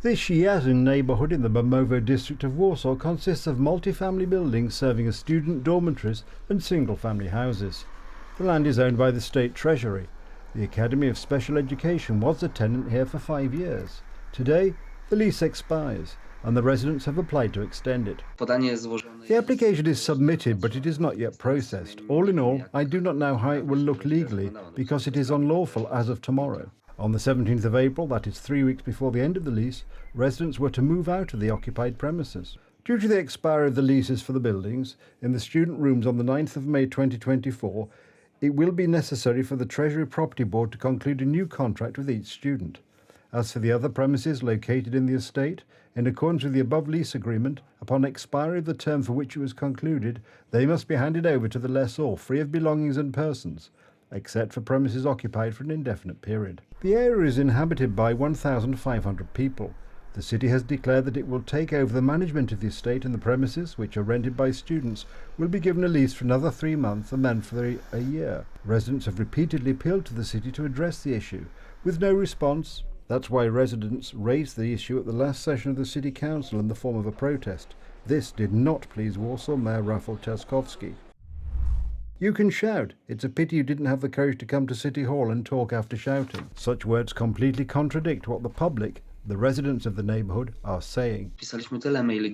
The Przyjaźń neighbourhood in the Bemowo district of Warsaw consists of multi-family buildings serving as student dormitories and single-family houses. The land is owned by the State Treasury. The Academy of Special Education was a tenant here for 5 years. Today, the lease expires and the residents have applied to extend it. The application is submitted, but it is not yet processed. All in all, I do not know how it will look legally because it is unlawful as of tomorrow. On the 17th of April, that is 3 weeks before the end of the lease, residents were to move out of the occupied premises. Due to the expiry of the leases for the buildings, in the student rooms on the 9th of May 2024, it will be necessary for the Treasury Property Board to conclude a new contract with each student. As for the other premises located in the estate, in accordance with the above lease agreement, upon expiry of the term for which it was concluded, they must be handed over to the lessor free of belongings and persons, except for premises occupied for an indefinite period. The area is inhabited by 1,500 people. The city has declared that it will take over the management of the estate, and the premises, which are rented by students, will be given a lease for another 3 months and then for a year. Residents have repeatedly appealed to the city to address the issue, with no response. That's why residents raised the issue at the last session of the City Council in the form of a protest. This did not please Warsaw Mayor Rafał Trzaskowski. "You can shout. It's a pity you didn't have the courage to come to City Hall and talk after shouting." Such words completely contradict what the public, the residents of the neighbourhood, are saying.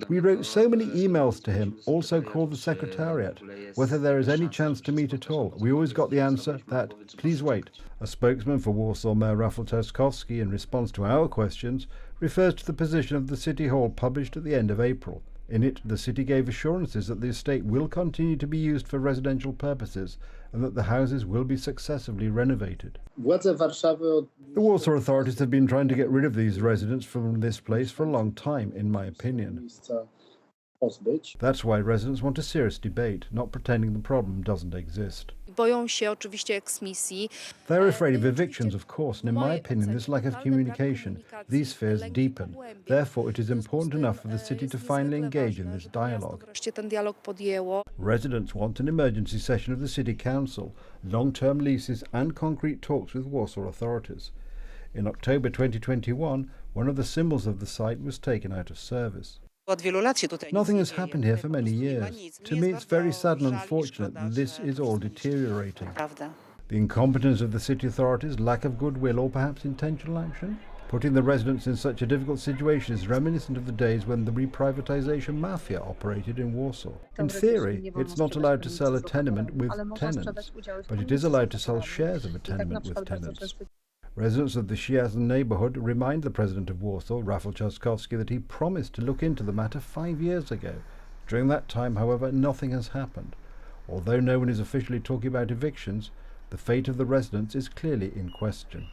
"We wrote so many emails to him, also called the Secretariat, whether there is any chance to meet at all. We always got the answer that, please wait." A spokesman for Warsaw Mayor Rafał Trzaskowski, in response to our questions, refers to the position of the City Hall published at the end of April. In it, the city gave assurances that the estate will continue to be used for residential purposes and that the houses will be successively renovated. The Warsaw authorities have been trying to get rid of these residents from this place for a long time, in my opinion. That's why residents want a serious debate, not pretending the problem doesn't exist. They're afraid of evictions, of course, and in my opinion, this lack of communication, these fears deepen. Therefore, it is important enough for the city to finally engage in this dialogue. Residents want an emergency session of the City Council, long-term leases and concrete talks with Warsaw authorities. In October 2021, one of the symbols of the site was taken out of service. Nothing has happened here for many years. To me, it's very sad and unfortunate that this is all deteriorating. The incompetence of the city authorities, lack of goodwill, or perhaps intentional action? Putting the residents in such a difficult situation is reminiscent of the days when the reprivatization mafia operated in Warsaw. In theory, it's not allowed to sell a tenement with tenants, but it is allowed to sell shares of a tenement with tenants. Residents of the Przyjaźń neighbourhood remind the President of Warsaw, Rafał Trzaskowski, that he promised to look into the matter 5 years ago. During that time, however, nothing has happened. Although no one is officially talking about evictions, the fate of the residents is clearly in question.